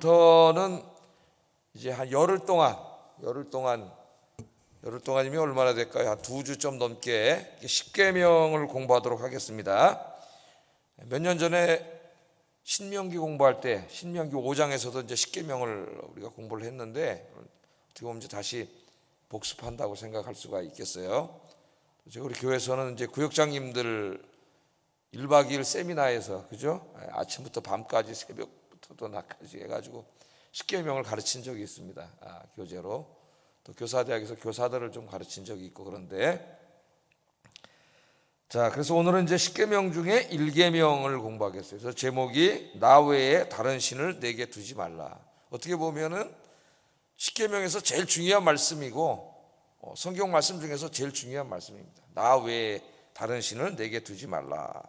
오늘부터는 이제 한 열흘 동안이면 얼마나 될까요? 한 2주 좀 넘게 십계명을 공부하도록 하겠습니다. 몇 년 전에 신명기 공부할 때 신명기 5장에서도 이제 십계명을 우리가 공부를 했는데 어떻게 보면 이제 다시 복습한다고 생각할 수가 있겠어요. 우리 교회에서는 이제 구역장님들 1박 2일 세미나에서 그죠? 아침부터 밤까지 새벽부터 낮까지 해가지고 십계명을 가르친 적이 있습니다. 교재로. 또 교사대학에서 교사들을 좀 가르친 적이 있고 그런데 자, 그래서 오늘은 이제 십계명 중에 1계명을 공부하겠어요. 그래서 제목이 나 외에 다른 신을 내게 두지 말라. 어떻게 보면은 십계명에서 제일 중요한 말씀이고 성경 말씀 중에서 제일 중요한 말씀입니다. 나 외에 다른 신을 내게 두지 말라.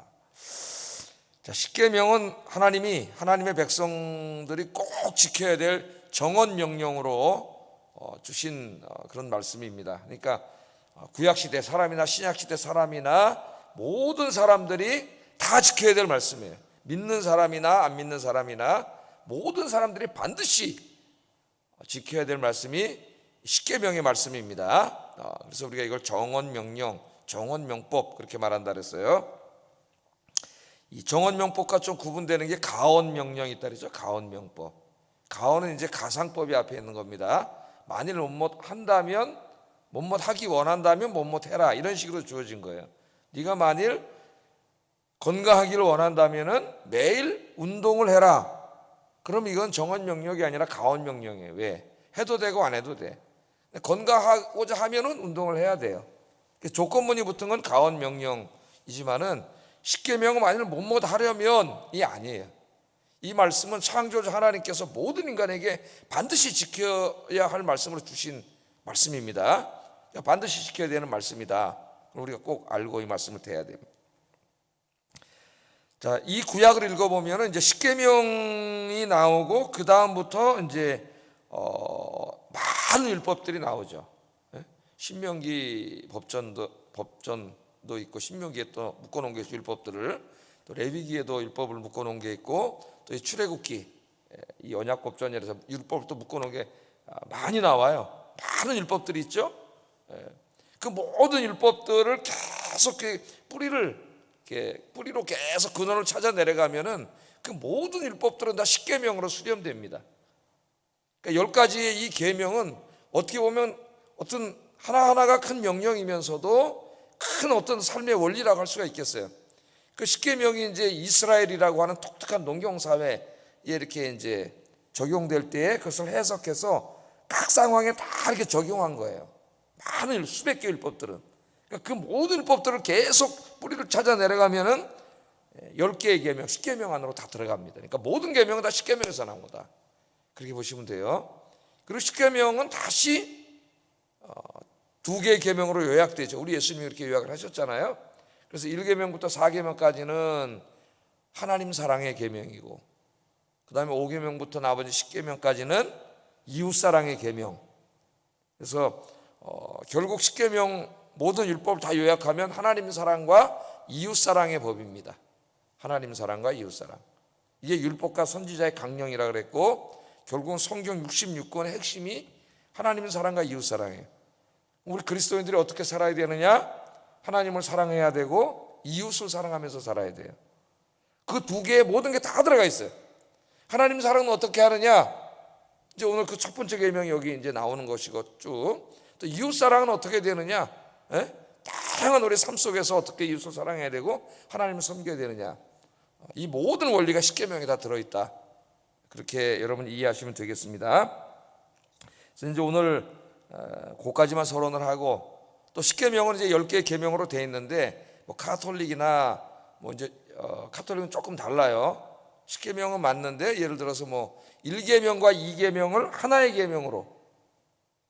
자, 십계명은 하나님의 백성들이 꼭 지켜야 될 정언 명령으로 주신 그런 말씀입니다. 그러니까 구약 시대 사람이나 신약 시대 사람이나 모든 사람들이 다 지켜야 될 말씀이에요. 믿는 사람이나 안 믿는 사람이나 모든 사람들이 반드시 지켜야 될 말씀이 십계명의 말씀입니다. 그래서 우리가 이걸 정언 명령, 정언 명법 그렇게 말한다 그랬어요. 이 정언 명법과 좀 구분되는 게 가언 명령이 있다 그러죠. 가언 명법. 가언은 이제 가상법이 앞에 있는 겁니다. 만일 하기 원한다면 뭐뭐 해라 이런 식으로 주어진 거예요. 네가 만일 건강하기를 원한다면은 매일 운동을 해라. 그럼 이건 정언 명령이 아니라 가언 명령이에요. 왜? 해도 되고 안 해도 돼. 건강하고자 하면은 운동을 해야 돼요. 조건문이 붙은 건 가언 명령이지만은 십계명은 만일 뭐뭐 하려면 이 아니에요. 이 말씀은 창조주 하나님께서 모든 인간에게 반드시 지켜야 할 말씀으로 주신 말씀입니다. 반드시 지켜야 되는 말씀이다. 우리가 꼭 알고 이 말씀을 대해야 됩니다. 자, 이 구약을 읽어보면 이제 십계명이 나오고 그 다음부터 이제 많은 율법들이 나오죠. 신명기 법전도 있고 신명기에 또 묶어놓은 게 율법들을 또 레위기에도 율법을 묶어놓은 게 있고 또 출애굽기 이 언약법전이라서 율법을 또 묶어놓은 게 많이 나와요. 많은 율법들이 있죠. 그 모든 율법들을 계속 뿌리로 계속 근원을 찾아 내려가면은 그 모든 율법들은 다 십계명으로 수렴됩니다. 그러니까 10가지의 이 계명은 어떻게 보면 어떤 하나하나가 큰 명령이면서도 큰 어떤 삶의 원리라고 할 수가 있겠어요. 그 십계명이 이제 이스라엘이라고 하는 독특한 농경 사회에 이렇게 이제 적용될 때에 그것을 해석해서 각 상황에 다 이렇게 적용한 거예요. 많은 수백 개의 율법들은. 그러니까 그 모든 율법들을 계속 뿌리를 찾아 내려가면은 10개의 계명, 10계명 안으로 다 들어갑니다. 그러니까 모든 계명은 다 십계명에서 나온 거다. 그렇게 보시면 돼요. 그리고 십계명은 다시 2개의 계명으로 요약되죠. 우리 예수님이 그렇게 요약을 하셨잖아요. 그래서 1계명부터 4계명까지는 하나님 사랑의 계명이고 그 다음에 5계명부터 나머지 10계명까지는 이웃사랑의 계명. 그래서 결국 십계명 모든 율법을 다 요약하면 하나님 사랑과 이웃사랑의 법입니다. 하나님 사랑과 이웃사랑. 이게 율법과 선지자의 강령이라 그랬고 결국은 성경 66권의 핵심이 하나님 사랑과 이웃사랑이에요. 우리 그리스도인들이 어떻게 살아야 되느냐? 하나님을 사랑해야 되고 이웃을 사랑하면서 살아야 돼요. 그 2개의 모든 게 다 들어가 있어요. 하나님 사랑은 어떻게 하느냐? 이제 오늘 그 첫 번째 계명이 여기 이제 나오는 것이고 쭉. 또 이웃 사랑은 어떻게 되느냐? 다양한 우리 삶 속에서 어떻게 이웃을 사랑해야 되고 하나님을 섬겨야 되느냐? 이 모든 원리가 십계명에 다 들어있다. 그렇게 여러분 이해하시면 되겠습니다. 그래서 이제 오늘 그까지만 서론을 하고 또 십계명은 이제 10개의 계명으로 되어 있는데 뭐 카톨릭이나 뭐 이제 카톨릭은 조금 달라요. 십계명은 맞는데 예를 들어서 뭐 1계명과 2계명을 하나의 계명으로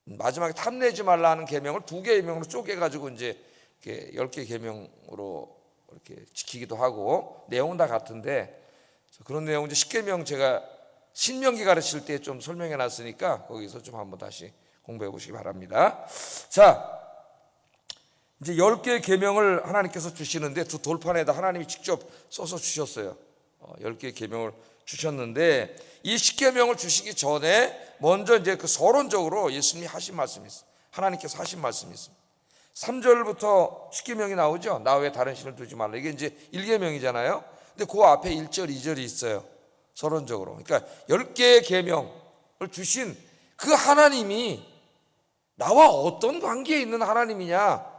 마지막에 탐내지 말라는 계명을 2개의 계명으로 쪼개가지고 이제 이렇게 10개 계명으로 이렇게 지키기도 하고 내용은 다 같은데 그런 내용 이제 십계명 제가 신명기 가르칠 때 좀 설명해 놨으니까 거기서 좀 한번 다시 공부해 보시기 바랍니다. 자, 이제 10개의 계명을 하나님께서 주시는데 두 돌판에다 하나님이 직접 써서 주셨어요. 10개의 계명을 주셨는데 이 십계명을 주시기 전에 먼저 이제 그 서론적으로 예수님이 하신 말씀이 있어요. 하나님께서 하신 말씀이 있습니다. 3절부터 십계명이 나오죠. 나 외에 다른 신을 두지 말라. 이게 이제 1계명이잖아요. 근데 그 앞에 1절, 2절이 있어요. 서론적으로. 그러니까 10개의 계명을 주신 그 하나님이 나와 어떤 관계에 있는 하나님이냐,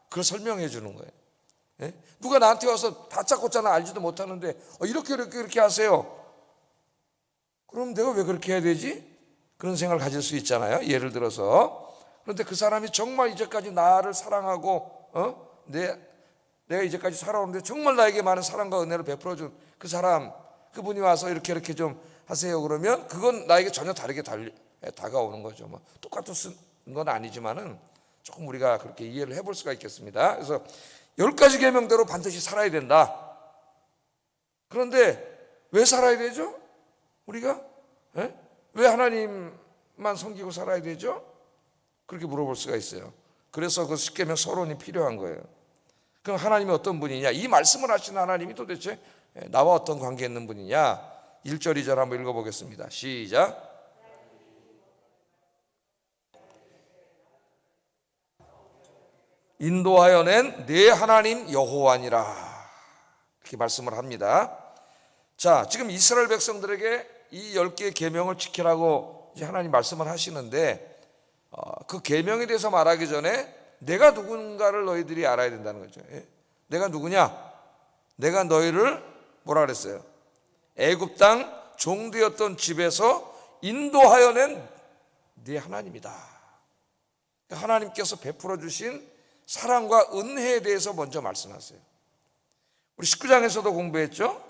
그걸 설명해 주는 거예요. 예? 누가 나한테 와서 다짜고짜나 알지도 못하는데 이렇게 하세요. 그럼 내가 왜 그렇게 해야 되지? 그런 생각을 가질 수 있잖아요. 예를 들어서. 그런데 그 사람이 정말 이제까지 나를 사랑하고 내가 이제까지 살아오는데 정말 나에게 많은 사랑과 은혜를 베풀어준 그 사람, 그분이 와서 이렇게 좀 하세요. 그러면 그건 나에게 전혀 다르게 다가오는 거죠. 뭐 똑같은 건 아니지만은 조금 우리가 그렇게 이해를 해볼 수가 있겠습니다. 그래서 10가지 계명대로 반드시 살아야 된다. 그런데 왜 살아야 되죠? 우리가? 왜 하나님만 섬기고 살아야 되죠? 그렇게 물어볼 수가 있어요. 그래서 그 십계명 서론이 필요한 거예요. 그럼 하나님이 어떤 분이냐? 이 말씀을 하시는 하나님이 도대체 나와 어떤 관계에 있는 분이냐? 1절, 2절 한번 읽어보겠습니다. 시작. 인도하여 낸 내 하나님 여호와니라, 이렇게 말씀을 합니다. 자, 지금 이스라엘 백성들에게 이 10개의 계명을 지키라고 이제 하나님 말씀을 하시는데 그 계명에 대해서 말하기 전에 내가 누군가를 너희들이 알아야 된다는 거죠. 내가 누구냐? 내가 너희를 뭐라 그랬어요? 애굽 땅 종되었던 집에서 인도하여 낸 네 하나님이다. 하나님께서 베풀어 주신 사랑과 은혜에 대해서 먼저 말씀하세요. 우리 19장에서도 공부했죠.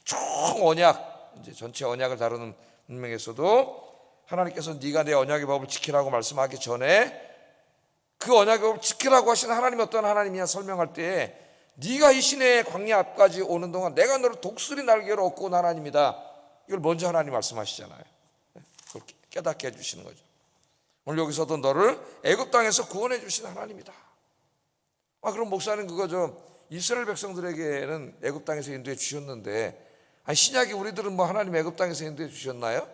총 언약, 이제 전체 언약을 다루는 문명에서도 하나님께서 네가 내 언약의 법을 지키라고 말씀하기 전에 그 언약의 법을 지키라고 하시는 하나님이 어떤 하나님이냐 설명할 때 네가 이 시내의 광야 앞까지 오는 동안 내가 너를 독수리 날개로 얻고 온 하나님이다. 이걸 먼저 하나님 말씀하시잖아요. 그걸 깨닫게 해주시는 거죠. 오늘 여기서도 너를 애굽 땅에서 구원해 주신 하나님이다. 그럼 목사님 그거 좀 이스라엘 백성들에게는 애굽 땅에서 인도해 주셨는데 신약이 우리들은 뭐 하나님 애굽 땅에서 인도해 주셨나요?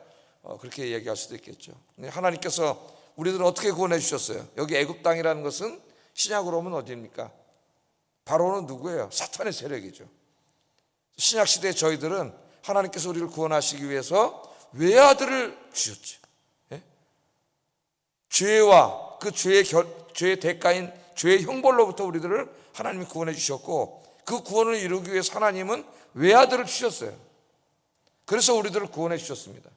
그렇게 얘기할 수도 있겠죠. 하나님께서 우리들을 어떻게 구원해 주셨어요? 여기 애굽 땅이라는 것은 신약으로 오면 어디입니까? 바로는 누구예요? 사탄의 세력이죠. 신약 시대에 저희들은 하나님께서 우리를 구원하시기 위해서 외아들을 주셨죠. 예? 죄와 그 죄의 대가인 죄의 형벌로부터 우리들을 하나님이 구원해 주셨고 그 구원을 이루기 위해서 하나님은 외아들을 주셨어요. 그래서 우리들을 구원해 주셨습니다.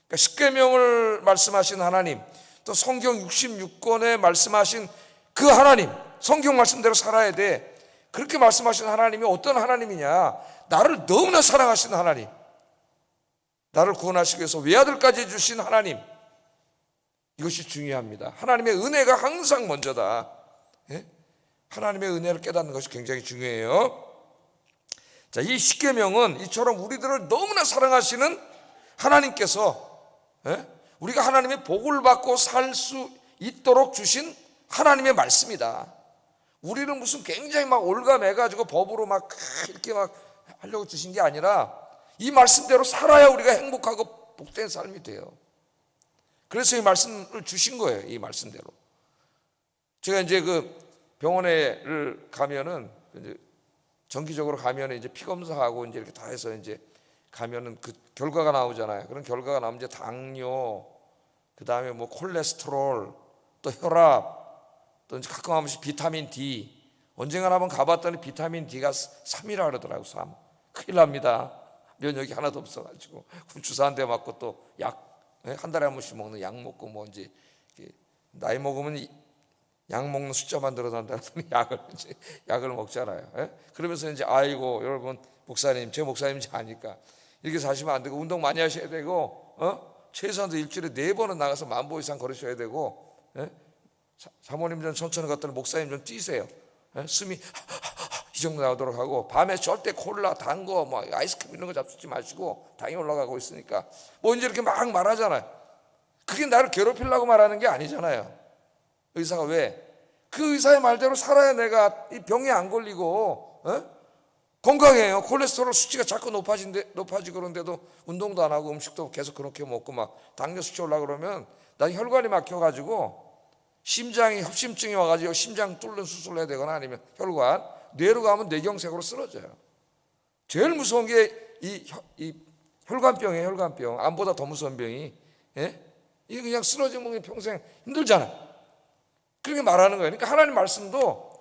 그러니까 십계명을 말씀하신 하나님, 또 성경 66권에 말씀하신 그 하나님, 성경 말씀대로 살아야 돼. 그렇게 말씀하신 하나님이 어떤 하나님이냐? 나를 너무나 사랑하시는 하나님, 나를 구원하시기 위해서 외아들까지 주신 하나님, 이것이 중요합니다. 하나님의 은혜가 항상 먼저다. 예? 하나님의 은혜를 깨닫는 것이 굉장히 중요해요. 자, 이 십계명은 이처럼 우리들을 너무나 사랑하시는 하나님께서 우리가 하나님의 복을 받고 살 수 있도록 주신 하나님의 말씀이다. 우리는 무슨 굉장히 막 올가매가지고 법으로 막 이렇게 막 하려고 주신 게 아니라 이 말씀대로 살아야 우리가 행복하고 복된 삶이 돼요. 그래서 이 말씀을 주신 거예요. 이 말씀대로. 제가 이제 그 병원에를 가면은 이제 정기적으로 가면은 이제 피 검사하고 이제 이렇게 다 해서 이제 가면은 그 결과가 나오잖아요. 그런 결과가 나오면 이제 당뇨, 그 다음에 뭐 콜레스테롤, 또 혈압, 또 이제 가끔 한 번씩 비타민 D. 언젠가 한번 가봤더니 비타민 D가 3이라 그러더라고. 3. 큰일 납니다. 면역이 하나도 없어가지고 주사 한 대 맞고 또 약 한 달에 한 번씩 먹는 약 먹고 뭐 이제 나이 먹으면 약 먹는 숫자만 늘어난다더니 약을 먹잖아요. 그러면서 이제 아이고 여러분 목사님, 제 목사님인지 아니까 이렇게 사시면 안 되고 운동 많이 하셔야 되고 최소한도 일주일에 4번은 나가서 10,000보 이상 걸으셔야 되고 사모님 좀 천천히 걷더니 목사님 좀 뛰세요. 숨이 이 정도 나오도록 하고 밤에 절대 콜라, 단 거, 뭐 아이스크림 이런 거 잡수지 마시고 당이 올라가고 있으니까 뭐 이제 이렇게 막 말하잖아요. 그게 나를 괴롭히려고 말하는 게 아니잖아요. 의사가 왜? 그 의사의 말대로 살아야 내가 이 병에 안 걸리고 건강해요. 콜레스테롤 수치가 자꾸 높아지고 그런데도 운동도 안 하고 음식도 계속 그렇게 먹고 막 당뇨 수치 올라 그러면 난 혈관이 막혀가지고 심장이 협심증이 와가지고 심장 뚫는 수술을 해야 되거나 아니면 혈관, 뇌로 가면 뇌경색으로 쓰러져요. 제일 무서운 게 이 혈관병이에요. 혈관병. 암보다 더 무서운 병이. 예? 이게 그냥 쓰러지면 평생 힘들잖아. 그렇게 말하는 거예요. 그러니까 하나님 말씀도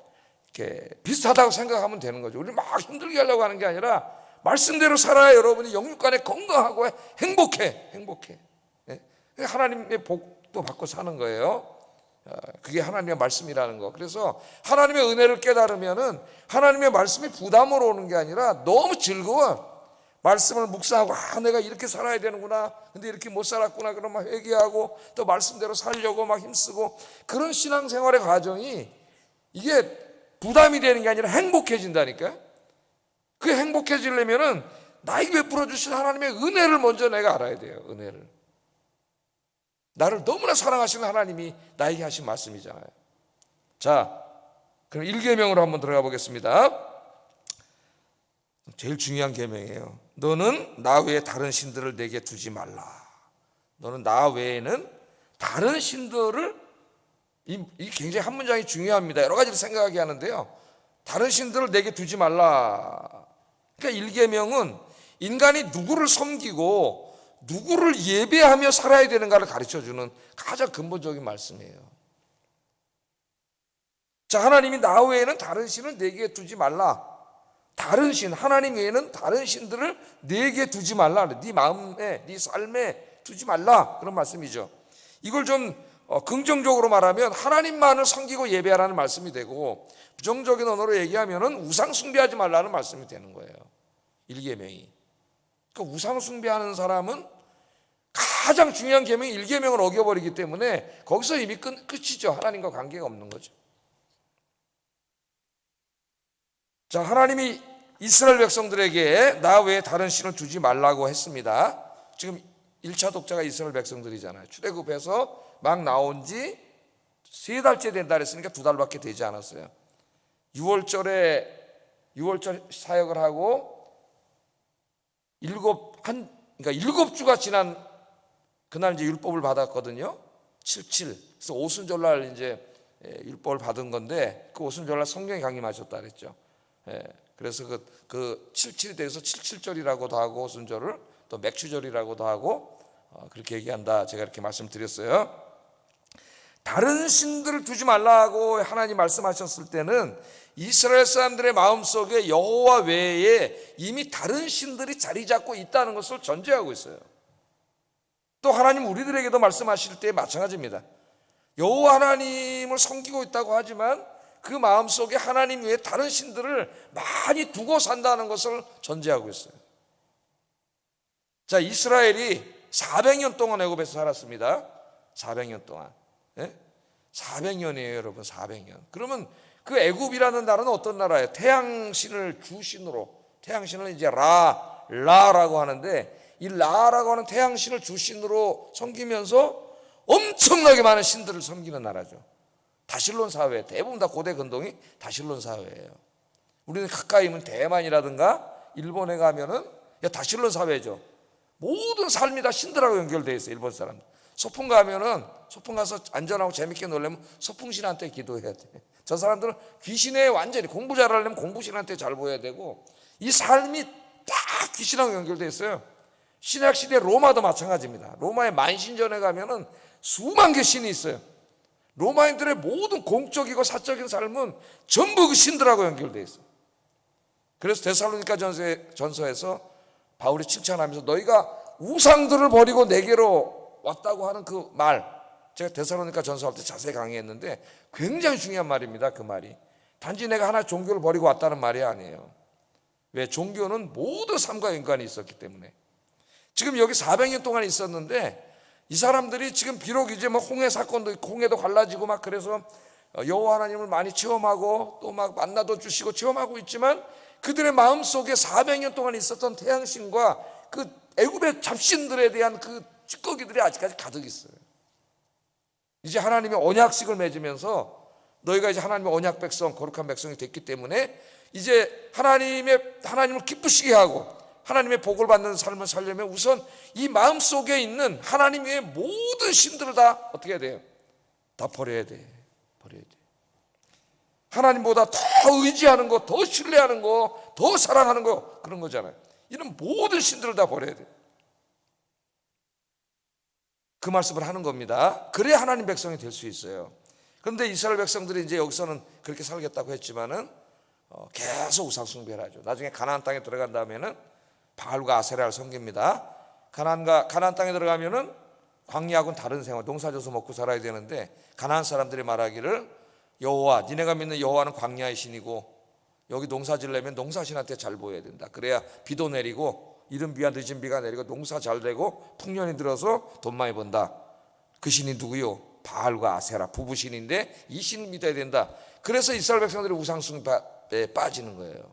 이렇게 비슷하다고 생각하면 되는 거죠. 우리 막 힘들게 하려고 하는 게 아니라 말씀대로 살아야 여러분이 영육간에 건강하고 행복해. 예? 하나님의 복도 받고 사는 거예요. 그게 하나님의 말씀이라는 거. 그래서 하나님의 은혜를 깨달으면은 하나님의 말씀이 부담으로 오는 게 아니라 너무 즐거워. 말씀을 묵상하고 내가 이렇게 살아야 되는구나. 근데 이렇게 못 살았구나. 그러면 회개하고 또 말씀대로 살려고 막 힘쓰고 그런 신앙생활의 과정이 이게 부담이 되는 게 아니라 행복해진다니까. 그 행복해지려면은 나에게 베풀어 주신 하나님의 은혜를 먼저 내가 알아야 돼요. 은혜를. 나를 너무나 사랑하시는 하나님이 나에게 하신 말씀이잖아요. 자, 그럼 1계명으로 한번 들어가 보겠습니다. 제일 중요한 계명이에요. 너는 나 외에 다른 신들을 내게 두지 말라. 너는 나 외에는 다른 신들을, 이 굉장히 한 문장이 중요합니다. 여러 가지를 생각하게 하는데요. 다른 신들을 내게 두지 말라. 그러니까 1계명은 인간이 누구를 섬기고 누구를 예배하며 살아야 되는가를 가르쳐주는 가장 근본적인 말씀이에요. 자, 하나님이 나 외에는 다른 신을 내게 두지 말라. 다른 신, 하나님 외에는 다른 신들을 내게 두지 말라. 네 마음에, 네 삶에 두지 말라. 그런 말씀이죠. 이걸 좀 긍정적으로 말하면 하나님만을 섬기고 예배하라는 말씀이 되고, 부정적인 언어로 얘기하면 우상 숭배하지 말라는 말씀이 되는 거예요. 1계명이. 그러니까 우상 숭배하는 사람은 가장 중요한 계명이 1계명을 어겨버리기 때문에 거기서 이미 끝이죠. 하나님과 관계가 없는 거죠. 자, 하나님이 이스라엘 백성들에게 나 외에 다른 신을 두지 말라고 했습니다. 지금 1차 독자가 이스라엘 백성들이잖아요. 출애굽해서 막 나온 지 3달째 된다 그랬으니까 2달밖에 되지 않았어요. 6월절 사역을 하고 7주가 지난 그날 이제 율법을 받았거든요. 7.7. 그래서 오순절날 이제 율법을 받은 건데 그 오순절날 성령이 강림하셨다 그랬죠. 그래서 그 7.7이 돼서 7.7절이라고도 하고 오순절을 또 맥추절이라고도 하고 그렇게 얘기한다. 제가 이렇게 말씀드렸어요. 다른 신들을 두지 말라고 하나님 말씀하셨을 때는 이스라엘 사람들의 마음속에 여호와 외에 이미 다른 신들이 자리 잡고 있다는 것을 전제하고 있어요. 또 하나님 우리들에게도 말씀하실 때 마찬가지입니다. 여호와 하나님을 섬기고 있다고 하지만 그 마음속에 하나님 외에 다른 신들을 많이 두고 산다는 것을 전제하고 있어요. 자, 이스라엘이 400년 동안 애굽에서 살았습니다. 400년 동안. 400년이에요, 여러분. 400년. 그러면 그 애굽이라는 나라는 어떤 나라예요? 태양신을 주신으로, 태양신을 이제 라라고 하는데, 이 라라고 하는 태양신을 주신으로 섬기면서 엄청나게 많은 신들을 섬기는 나라죠. 다실론 사회, 대부분 다 고대 근동이 다실론 사회예요. 우리는 가까이 있는 대만이라든가 일본에 가면은 다실론 사회죠. 모든 삶이 다 신들하고 연결되어 있어요. 일본 사람. 소풍 가면은 소풍 가서 안전하고 재밌게 놀려면 소풍신한테 기도해야 돼. 저 사람들은 귀신에 완전히 공부 잘하려면 공부신한테 잘 보여야 되고, 이 삶이 딱 귀신하고 연결되어 있어요. 신약 시대 로마도 마찬가지입니다. 로마의 만신전에 가면은 수만 개 신이 있어요. 로마인들의 모든 공적이고 사적인 삶은 전부 그 신들하고 연결되어 있어요. 그래서 데살로니가 전서에서 바울이 칭찬하면서 너희가 우상들을 버리고 내게로 왔다고 하는 그 말, 제가 데살로니가 전서할 때 자세히 강의했는데 굉장히 중요한 말입니다. 그 말이 단지 내가 하나 종교를 버리고 왔다는 말이 아니에요. 왜? 종교는 모든 삶과 연관이 있었기 때문에. 지금 여기 400년 동안 있었는데 이 사람들이 지금 비록 이제 뭐 홍해 사건도 있고 홍해도 갈라지고 막 그래서 여호와 하나님을 많이 체험하고 또 막 만나도 주시고 체험하고 있지만 그들의 마음속에 400년 동안 있었던 태양신과 그 애굽의 잡신들에 대한 그 찌꺼기들이 아직까지 가득 있어요. 이제 하나님의 언약식을 맺으면서 너희가 이제 하나님의 언약 백성, 거룩한 백성이 됐기 때문에 이제 하나님을 기쁘시게 하고 하나님의 복을 받는 삶을 살려면 우선 이 마음속에 있는 하나님 외의 모든 신들을 다 어떻게 해야 돼요? 다 버려야 돼. 하나님보다 더 의지하는 거, 더 신뢰하는 거, 더 사랑하는 거, 그런 거잖아요. 이런 모든 신들을 다 버려야 돼. 그 말씀을 하는 겁니다. 그래야 하나님 백성이 될 수 있어요. 그런데 이스라엘 백성들이 이제 여기서는 그렇게 살겠다고 했지만은 계속 우상 숭배를 하죠. 나중에 가나안 땅에 들어간 다음에는 바알과 아세라를 섬깁니다. 가나안 땅에 들어가면은 광야하고는 다른 생활, 농사져서 먹고 살아야 되는데 가나안 사람들이 말하기를 여호와, 니네가 믿는 여호와는 광야의 신이고 여기 농사 지려면 농사신한테 잘 보여야 된다. 그래야 비도 내리고 이른 비와 늦은 비가 내리고 농사 잘 되고 풍년이 들어서 돈 많이 번다. 그 신이 누구요? 바알과 아세라 부부신인데 이 신을 믿어야 된다. 그래서 이스라엘 백성들이 우상숭배에 빠지는 거예요.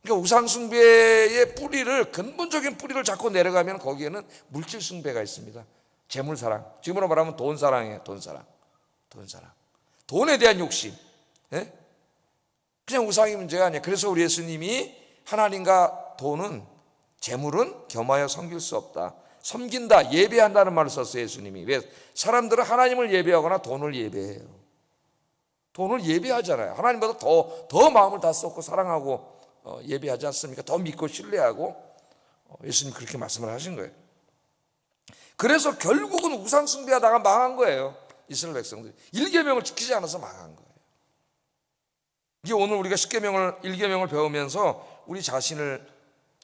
그러니까 우상숭배의 뿌리를, 근본적인 뿌리를 잡고 내려가면 거기에는 물질숭배가 있습니다. 재물사랑, 지금으로 말하면 돈사랑이에요. 돈사랑. 돈에 대한 욕심. 예? 그냥 우상이 문제가 아니에요. 그래서 우리 예수님이 하나님과 돈은, 재물은 겸하여 섬길 수 없다. 섬긴다, 예배한다는 말을 썼어요. 예수님이. 왜? 사람들은 하나님을 예배하거나 돈을 예배해요. 돈을 예배하잖아요. 하나님보다 더 마음을 다 쏟고 사랑하고 예배하지 않습니까? 더 믿고 신뢰하고. 예수님 그렇게 말씀을 하신 거예요. 그래서 결국은 우상 숭배하다가 망한 거예요. 이스라엘 백성들이 1계명을 지키지 않아서 망한 거예요. 이게 오늘 우리가 1계명을 배우면서 우리 자신을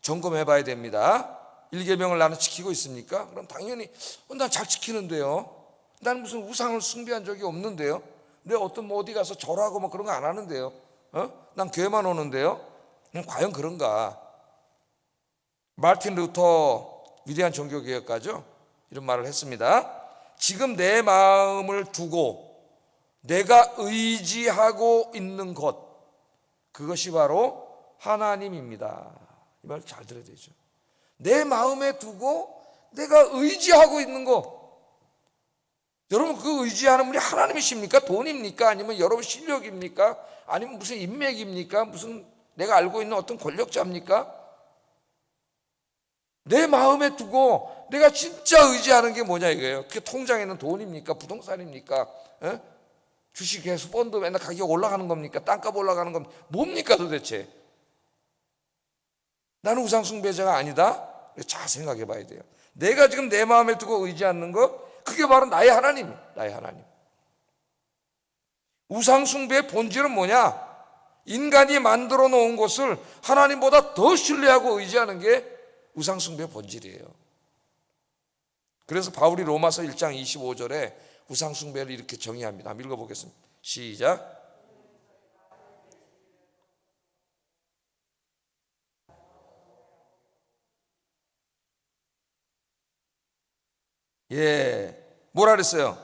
점검해 봐야 됩니다. 1계명을 나는 지키고 있습니까? 그럼 당연히 난 잘 지키는데요. 난 무슨 우상을 숭배한 적이 없는데요. 내 어떤 어디 가서 절하고 뭐 그런 거 안 하는데요. 난 교회만 오는데요. 과연 그런가? 마르틴 루터 위대한 종교개혁가죠. 이런 말을 했습니다. 지금 내 마음을 두고 내가 의지하고 있는 것, 그것이 바로 하나님입니다. 이 말 잘 들어야 되죠. 내 마음에 두고 내가 의지하고 있는 거, 여러분 그 의지하는 분이 하나님이십니까? 돈입니까? 아니면 여러분 실력입니까? 아니면 무슨 인맥입니까? 무슨 내가 알고 있는 어떤 권력자입니까? 내 마음에 두고 내가 진짜 의지하는 게 뭐냐 이거예요. 그게 통장에 있는 돈입니까? 부동산입니까? 주식에서 펀드 맨날 가격 올라가는 겁니까? 땅값 올라가는 겁니까? 뭡니까 도대체? 나는 우상숭배자가 아니다? 잘 생각해 봐야 돼요. 내가 지금 내 마음에 두고 의지하는 것, 그게 바로 나의 하나님. 우상숭배의 본질은 뭐냐? 인간이 만들어 놓은 것을 하나님보다 더 신뢰하고 의지하는 게 우상숭배의 본질이에요. 그래서 바울이 로마서 1장 25절에 우상숭배를 이렇게 정의합니다. 한번 읽어보겠습니다. 시작. 뭐라 그랬어요?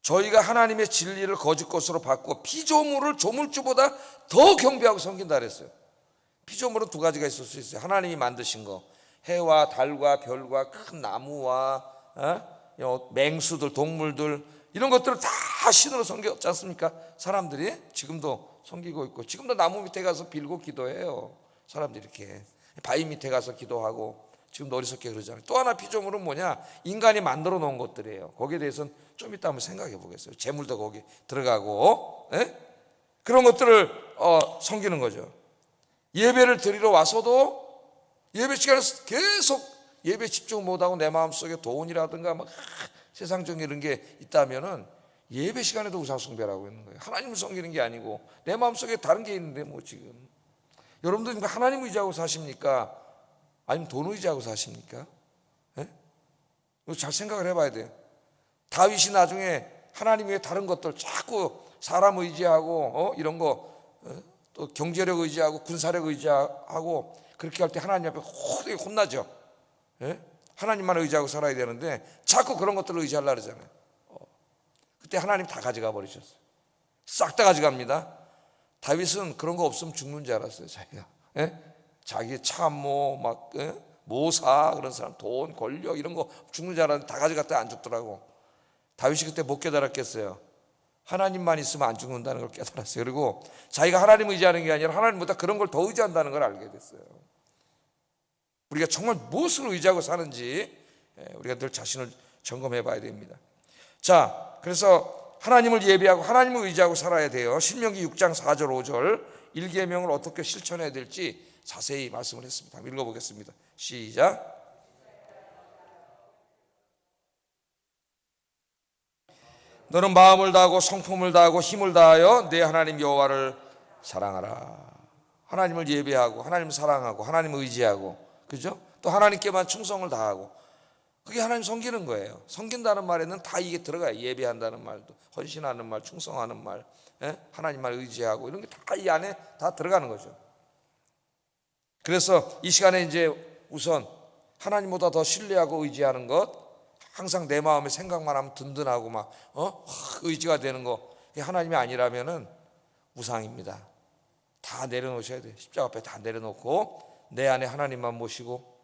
저희가 하나님의 진리를 거짓 것으로 바꾸어 피조물을 조물주보다 더 경배하고 섬긴다 그랬어요. 피조물은 두 가지가 있을 수 있어요. 하나님이 만드신 거, 해와 달과 별과 큰 나무와 맹수들, 동물들, 이런 것들을 다 신으로 섬겼지 않습니까? 사람들이 지금도 섬기고 있고, 지금도 나무 밑에 가서 빌고 기도해요. 사람들이 이렇게 바위 밑에 가서 기도하고, 지금도 어리석게 그러잖아요. 또 하나 피조물은 뭐냐? 인간이 만들어 놓은 것들이에요. 거기에 대해서는 좀 이따 한번 생각해 보겠어요. 재물도 거기 들어가고, 그런 것들을 섬기는 거죠. 예배를 드리러 와서도 예배 시간에서 계속 예배 집중 못하고 내 마음속에 돈이라든가 막 세상적인 이런 게 있다면은 예배 시간에도 우상숭배라고 있는 거예요. 하나님을 섬기는 게 아니고 내 마음속에 다른 게 있는데 뭐 지금 여러분들 하나님 의지하고 사십니까? 아니면 돈 의지하고 사십니까? 잘 생각을 해봐야 돼요. 다윗이 나중에 하나님 외에 다른 것들 자꾸 사람 의지하고 이런 거 또 경제력 의지하고 군사력 의지하고 그렇게 할 때 하나님 앞에 되게 혼나죠. 하나님만 의지하고 살아야 되는데 자꾸 그런 것들을 의지하려고 그러잖아요. 그때 하나님 다 가져가 버리셨어요. 싹 다 가져갑니다. 다윗은 그런 거 없으면 죽는 줄 알았어요. 자기가 자기 참모 막 모사 그런 사람 돈 권력 이런 거 죽는 줄 알았는데 다 가져갔다 안 죽더라고. 다윗이 그때 못 깨달았겠어요. 하나님만 있으면 안 죽는다는 걸 깨달았어요. 그리고 자기가 하나님 의지하는 게 아니라 하나님보다 그런 걸 더 의지한다는 걸 알게 됐어요. 우리가 정말 무엇을 의지하고 사는지 우리가 늘 자신을 점검해 봐야 됩니다. 자, 그래서 하나님을 예배하고 하나님을 의지하고 살아야 돼요. 신명기 6장 4절 5절 1계명을 어떻게 실천해야 될지 자세히 말씀을 했습니다. 한번 읽어보겠습니다. 시작. 너는 마음을 다하고 성품을 다하고 힘을 다하여 내 하나님 여호와를 사랑하라. 하나님을 예배하고 하나님을 사랑하고 하나님을 의지하고, 그죠? 또 하나님께만 충성을 다하고, 그게 하나님 섬기는 거예요. 섬긴다는 말에는 다 이게 들어가요. 예배한다는 말도, 헌신하는 말, 충성하는 말, 하나님만 의지하고, 이런 게 다 이 안에 다 들어가는 거죠. 그래서 이 시간에 이제 우선 하나님보다 더 신뢰하고 의지하는 것, 항상 내 마음의 생각만 하면 든든하고 막 의지가 되는 거, 하나님이 아니라면은 우상입니다. 다 내려놓으셔야 돼요. 십자가 앞에 다 내려놓고 내 안에 하나님만 모시고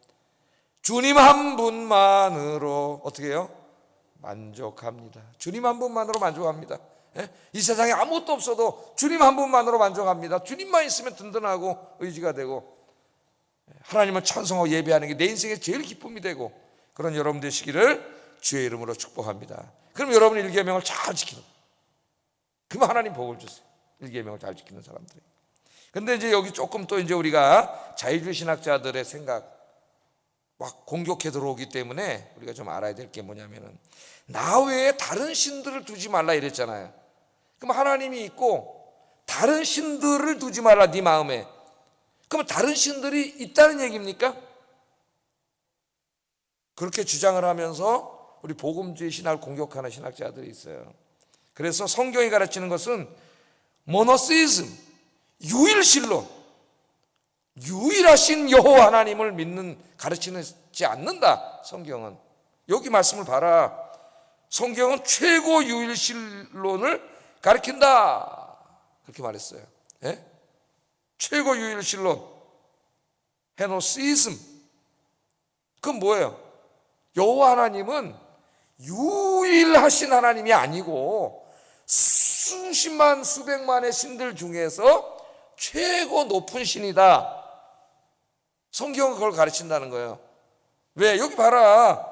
주님 한 분만으로 어떻게 해요? 만족합니다. 주님 한 분만으로 만족합니다. 이 세상에 아무것도 없어도 주님 한 분만으로 만족합니다. 주님만 있으면 든든하고 의지가 되고, 하나님을 찬송하고 예배하는 게 내 인생의 제일 기쁨이 되고, 그런 여러분 되시기를 주의 이름으로 축복합니다. 그럼 여러분 1계명을 잘 지키는, 그러면 하나님 복을 주세요. 1계명을 잘 지키는 사람들이. 근데 이제 여기 조금 또 이제 우리가 자유주의 신학자들의 생각 막 공격해 들어오기 때문에 우리가 좀 알아야 될 게 뭐냐면은, 나 외에 다른 신들을 두지 말라 이랬잖아요. 그럼 하나님이 있고 다른 신들을 두지 말라 네 마음에. 그러면 다른 신들이 있다는 얘기입니까? 그렇게 주장을 하면서 우리 복음주의 신학을 공격하는 신학자들이 있어요. 그래서 성경이 가르치는 것은 모노시즘, 유일신론, 유일하신 여호와 하나님을 믿는, 가르치지 않는다. 성경은 여기 말씀을 봐라. 성경은 최고 유일신론을 가르친다, 그렇게 말했어요. 최고 유일신론, 헤노시즘. 그건 뭐예요? 여호와 하나님은 유일하신 하나님이 아니고 수십만 수백만의 신들 중에서 최고 높은 신이다. 성경은 그걸 가르친다는 거예요. 왜? 여기 봐라.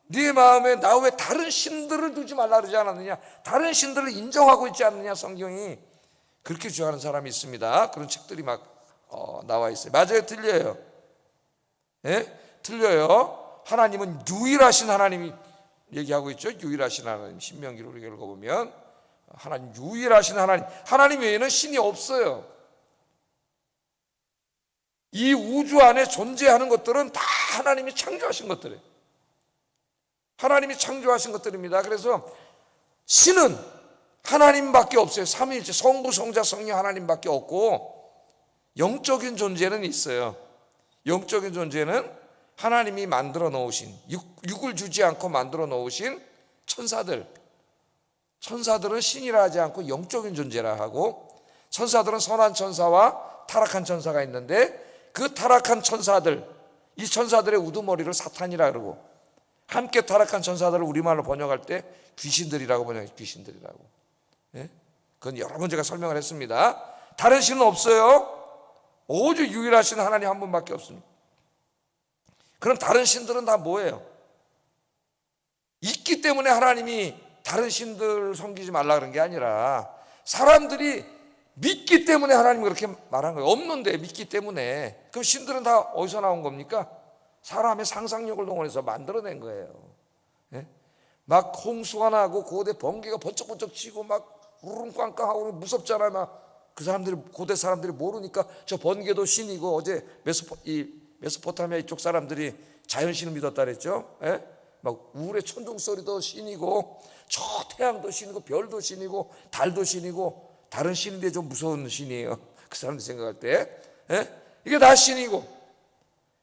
네 마음에 나 외에 다른 신들을 두지 말라 그러지 않았느냐? 다른 신들을 인정하고 있지 않느냐? 성경이 그렇게 주장하는 사람이 있습니다. 그런 책들이 막 나와 있어요. 맞아요? 틀려요? 틀려요. 하나님은 유일하신 하나님이 얘기하고 있죠. 유일하신 하나님. 신명기를 우리가 읽어보면 하나님, 유일하신 하나님, 하나님 외에는 신이 없어요. 이 우주 안에 존재하는 것들은 다 하나님이 창조하신 것들이에요. 하나님이 창조하신 것들입니다. 그래서 신은 하나님밖에 없어요. 삼위일체, 성부, 성자, 성령 하나님밖에 없고, 영적인 존재는 있어요. 영적인 존재는 하나님이 만들어 놓으신, 육을 주지 않고 만들어 놓으신 천사들. 천사들은 신이라 하지 않고 영적인 존재라 하고, 천사들은 선한 천사와 타락한 천사가 있는데, 그 타락한 천사들, 이 천사들의 우두머리를 사탄이라 그러고, 함께 타락한 천사들을 우리말로 번역할 때 귀신들이라고 번역해요. 귀신들이라고. 그건 여러 번 제가 설명을 했습니다. 다른 신은 없어요. 오직 유일하신 하나님 한 분밖에 없습니다. 그럼 다른 신들은 다 뭐예요? 있기 때문에 하나님이 다른 신들 섬기지 말라 그런 게 아니라, 사람들이 믿기 때문에 하나님이 그렇게 말한 거예요. 없는데 믿기 때문에. 그럼 신들은 다 어디서 나온 겁니까? 사람의 상상력을 동원해서 만들어낸 거예요. 막 홍수가 나고 고대 번개가 번쩍번쩍 치고 막 우르릉 꽝꽝하고 무섭잖아요. 막 그 사람들이, 고대 사람들이 모르니까 저 번개도 신이고, 어제 메소포타미아 이쪽 사람들이 자연신을 믿었다 그랬죠. 막 우울의 천둥 소리도 신이고, 저 태양도 신이고, 별도 신이고, 달도 신이고, 다른 신인데 좀 무서운 신이에요. 그 사람들 생각할 때. 이게 다 신이고.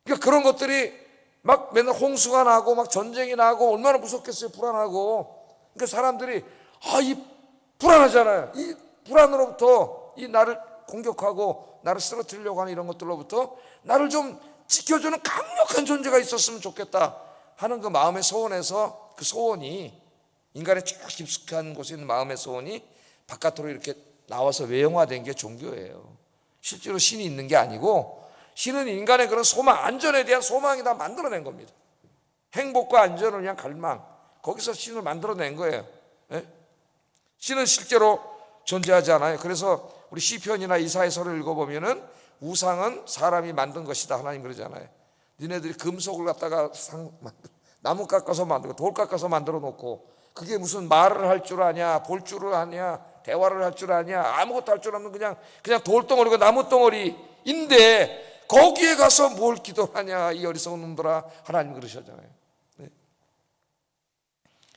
그러니까 그런 것들이 막 맨날 홍수가 나고 막 전쟁이 나고 얼마나 무섭겠어요. 불안하고. 그러니까 사람들이 이 불안하잖아요. 이 불안으로부터, 이 나를 공격하고 나를 쓰러뜨리려고 하는 이런 것들로부터 나를 좀 지켜주는 강력한 존재가 있었으면 좋겠다 하는 그 마음의 소원에서, 그 소원이 인간의 제일 깊숙한 곳에 있는 마음의 소원이 바깥으로 이렇게 나와서 외형화된 게 종교예요. 실제로 신이 있는 게 아니고 신은 인간의 그런 소망, 안전에 대한 소망이 다 만들어낸 겁니다. 행복과 안전을 위한 갈망, 거기서 신을 만들어낸 거예요. 예? 신은 실제로 존재하지 않아요. 그래서 우리 시편이나 이사야서를 읽어보면은 우상은 사람이 만든 것이다, 하나님 그러잖아요. 니네들이 금속을 갖다가 나무 깎아서 만들고 돌 깎아서 만들어 놓고 그게 무슨 말을 할 줄 아냐, 볼 줄을 아냐, 대화를 할 줄 아냐, 아무것도 할 줄 없는 그냥 돌덩어리고 나무 덩어리인데 거기에 가서 뭘 기도하냐, 이 어리석은 놈들아, 하나님 그러셨잖아요. 네.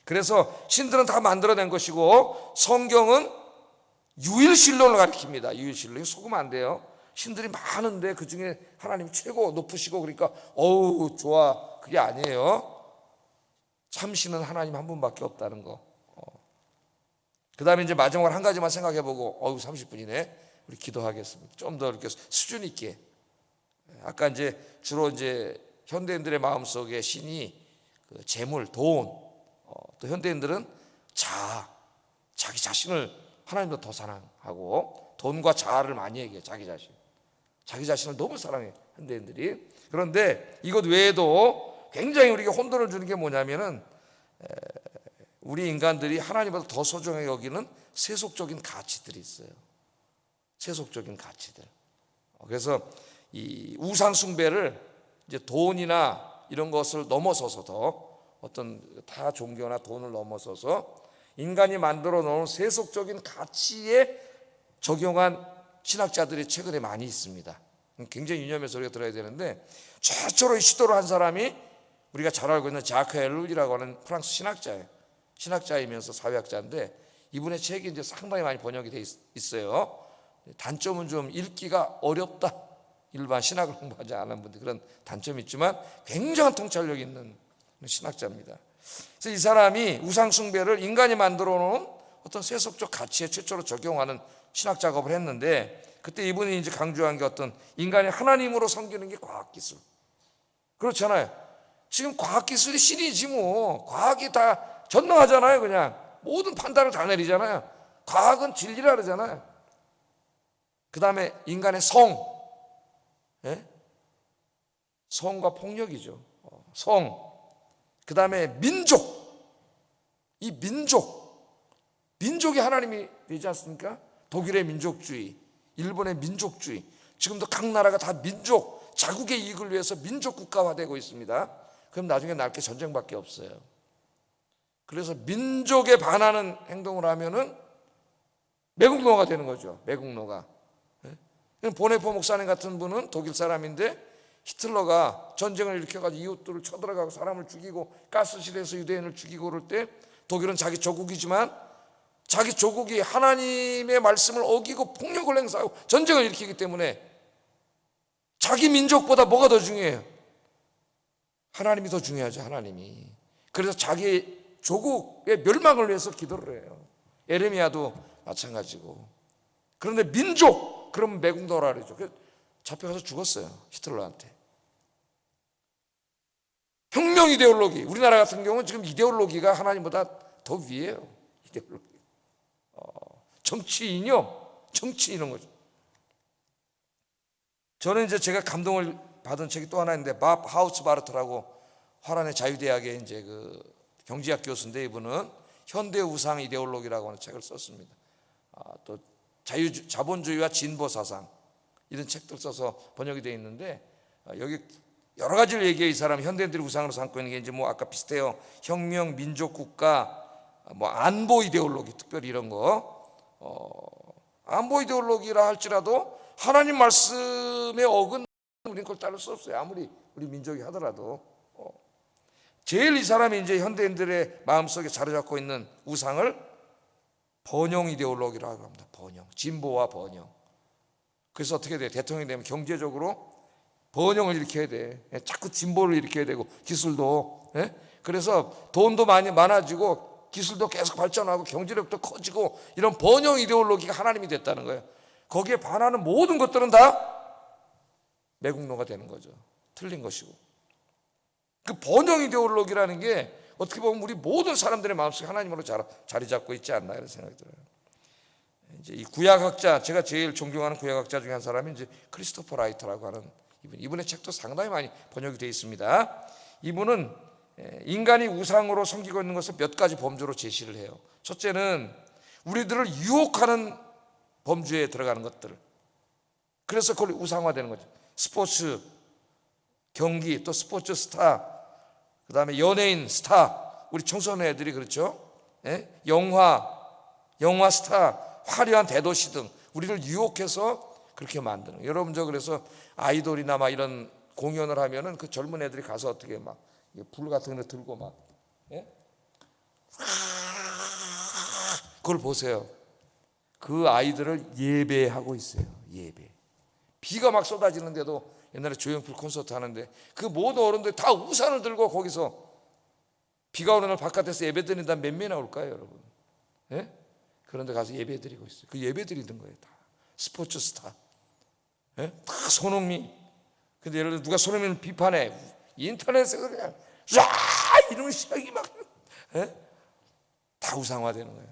그래서 신들은 다 만들어낸 것이고 성경은 유일신론을 가리킵니다. 유일신론. 이거 속으면 안 돼요. 신들이 많은데 그 중에 하나님 최고 높으시고 그러니까 어우 좋아, 그게 아니에요. 참신은 하나님 한 분밖에 없다는 거. 그 다음에 이제 마지막으로 한 가지만 생각해보고 30분이네 우리 기도하겠습니다. 좀 더 이렇게 수준 있게. 아까 이제 주로 이제 현대인들의 마음속에 신이 그 재물, 돈, 또 현대인들은 자기 자신을 하나님보다 더 사랑하고 돈과 자아를 많이 얘기해. 자기 자신을 너무 사랑해 현대인들이. 그런데 이것 외에도 굉장히 우리에게 혼돈을 주는 게 뭐냐면은 우리 인간들이 하나님보다 더 소중하게 여기는 세속적인 가치들이 있어요. 세속적인 가치들. 그래서 이 우상 숭배를 이제 돈이나 이런 것을 넘어서서 어떤 다 종교나 돈을 넘어서서 인간이 만들어 놓은 세속적인 가치에 적용한 신학자들이 최근에 많이 있습니다. 굉장히 유념해서 우리가 들어야 되는데 최초로 시도를 한 사람이 우리가 잘 알고 있는 자크 엘룰이라고 하는 프랑스 신학자예요. 신학자이면서 사회학자인데 이분의 책이 이제 상당히 많이 번역이 돼 있어요. 단점은 좀 읽기가 어렵다. 일반 신학을 공부하지 않은 분들 그런 단점이 있지만 굉장한 통찰력이 있는 신학자입니다. 그래서 이 사람이 우상 숭배를 인간이 만들어 놓은 어떤 세속적 가치에 최초로 적용하는 신학 작업을 했는데 그때 이분이 이제 강조한 게 어떤 인간이 하나님으로 섬기는 게 과학기술. 그렇잖아요. 지금 과학기술이 신이지 뭐. 과학이 다 전능하잖아요. 그냥 모든 판단을 다 내리잖아요. 과학은 진리라 그러잖아요. 그 다음에 인간의 성. 예? 성과 폭력이죠. 성. 그 다음에 민족. 이 민족이 하나님이 되지 않습니까? 독일의 민족주의, 일본의 민족주의, 지금도 각 나라가 다 민족, 자국의 이익을 위해서 민족 국가화되고 있습니다. 그럼 나중에 날 게 전쟁밖에 없어요. 그래서 민족에 반하는 행동을 하면은 매국노가 되는 거죠. 매국노가. 보네포 목사님 같은 분은 독일 사람인데 히틀러가 전쟁을 일으켜가지고 이웃들을 쳐들어가고 사람을 죽이고 가스실에서 유대인을 죽이고 그럴 때 독일은 자기 조국이지만 자기 조국이 하나님의 말씀을 어기고 폭력을 행사하고 전쟁을 일으키기 때문에 자기 민족보다 뭐가 더 중요해요? 하나님이 더 중요하죠. 하나님이. 그래서 자기 조국의 멸망을 위해서 기도를 해요. 에레미야도 마찬가지고. 그런데 민족 그러면 매국노라 그러죠. 잡혀가서 죽었어요. 히틀러한테. 혁명 이데올로기. 우리나라 같은 경우는 지금 이데올로기가 하나님보다 더 위에요. 이데올로기. 정치 이념 거죠. 저는 이제 제가 감동을 받은 책이 또 하나 있는데 밥 하우스바르트라고 화란의 자유대학의 이제 그 경제학 교수인데 이분은 현대 우상 이데올로기라고 하는 책을 썼습니다. 또 자본주의와 진보 사상 이런 책들 써서 번역이 되어 있는데 여기 여러 가지를 얘기해. 이 사람 현대인들이 우상으로 삼고 있는 게 이제 뭐 아까 비슷해요. 혁명, 민족, 국가, 뭐 안보 이데올로기, 특별히 이런 거. 안보 이데올로기라 할지라도 하나님 말씀에 어긋 우리는 그걸 따를 수 없어요. 아무리 우리 민족이 하더라도. 제일 이 사람이 이제 현대인들의 마음속에 자리 잡고 있는 우상을 번영 이데올로기라고 합니다. 번영, 진보와 번영. 그래서 어떻게 돼? 대통령이 되면 경제적으로 번영을 일으켜야 돼. 자꾸 진보를 일으켜야 되고 기술도. 그래서 돈도 많아지고 기술도 계속 발전하고 경제력도 커지고 이런 번영 이데올로기가 하나님이 됐다는 거예요. 거기에 반하는 모든 것들은 다 매국노가 되는 거죠. 틀린 것이고. 그 번영 이데올로기라는 게 어떻게 보면 우리 모든 사람들의 마음속에 하나님으로 자리 잡고 있지 않나 이런 생각이 들어요. 이제 이 구약학자, 제가 제일 존경하는 구약학자 중에 한 사람이 이제 크리스토퍼 라이트라고 하는 이분의 책도 상당히 많이 번역이 되어 있습니다. 이분은 인간이 우상으로 섬기고 있는 것을 몇 가지 범주로 제시를 해요. 첫째는 우리들을 유혹하는 범주에 들어가는 것들. 그래서 그걸 우상화되는 거죠. 스포츠, 경기, 또 스포츠 스타, 그 다음에 연예인 스타, 우리 청소년 애들이 그렇죠. 영화 스타, 화려한 대도시 등 우리를 유혹해서 그렇게 만드는 거예요. 여러분 저 그래서 아이돌이나 막 이런 공연을 하면은 그 젊은 애들이 가서 어떻게 막 불 같은 거 들고 막 그걸 보세요. 그 아이들을 예배하고 있어요. 예배. 비가 막 쏟아지는데도 옛날에 조용필 콘서트 하는데 그 모든 어른들 다 우산을 들고 거기서 비가 오는 날 바깥에서 예배 드린다면 몇 명이 나올까요, 여러분? 그런데 가서 예배 드리고 있어요. 그 예배 드리는 거예요. 다 스포츠 스타, 다 손흥민. 근데 예를 들어 누가 손흥민을 비판해, 인터넷에 그냥 이런 시작이 막 다 우상화되는 거예요.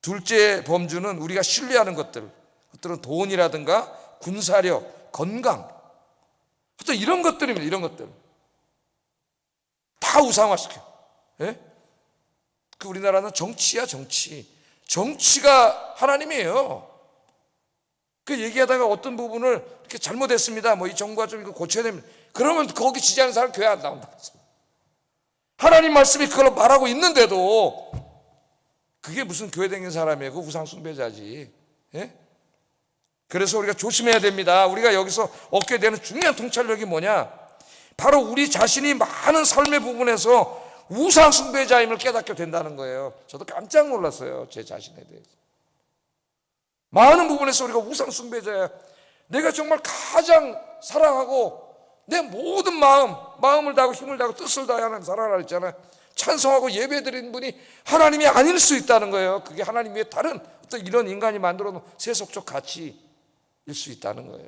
둘째 범주는 우리가 신뢰하는 것들은 돈이라든가 군사력, 건강, 또 이런 것들입니다. 이런 것들 다 우상화시켜. 그 우리나라는 정치야, 정치가 하나님이에요. 그 얘기하다가 어떤 부분을 이렇게 잘못했습니다. 이 정부가 좀 이거 고쳐야 됩니다. 그러면 거기 지지하는 사람 교회 안 나온다. 하나님 말씀이 그걸 말하고 있는데도 그게 무슨 교회 다니는 사람이에요. 그 우상 숭배자지. 그래서 우리가 조심해야 됩니다. 우리가 여기서 얻게 되는 중요한 통찰력이 뭐냐? 바로 우리 자신이 많은 삶의 부분에서 우상 숭배자임을 깨닫게 된다는 거예요. 저도 깜짝 놀랐어요. 제 자신에 대해서. 많은 부분에서 우리가 우상 숭배자야. 내가 정말 가장 사랑하고 내 모든 마음을 다하고 힘을 다하고 뜻을 다하는 사랑을 했잖아요. 찬송하고 예배드리는 분이 하나님이 아닐 수 있다는 거예요. 그게 하나님 외에 다른 어떤 이런 인간이 만들어 놓은 세속적 가치일 수 있다는 거예요.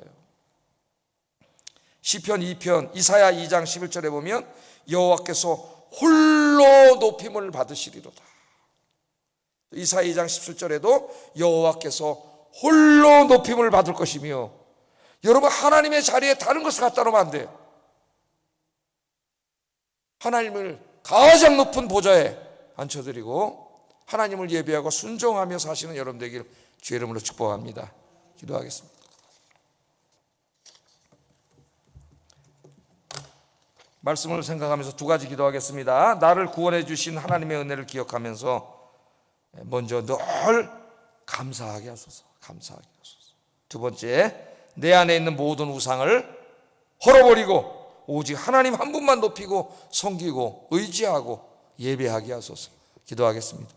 시편 2편 이사야 2장 11절에 보면 여호와께서 홀로 높임을 받으시리로다. 이사야 2장 17절에도 여호와께서 홀로 높임을 받을 것이며, 여러분 하나님의 자리에 다른 것을 갖다 놓으면 안 돼요. 하나님을 가장 높은 보좌에 앉혀드리고 하나님을 예배하고 순종하며 사시는 여러분 되기를 주의 이름으로 축복합니다. 기도하겠습니다. 말씀을 생각하면서 두 가지 기도하겠습니다. 나를 구원해 주신 하나님의 은혜를 기억하면서 먼저 늘 감사하게 하소서. 두 번째, 내 안에 있는 모든 우상을 헐어버리고 오직 하나님 한 분만 높이고 섬기고 의지하고 예배하게 하소서. 기도하겠습니다.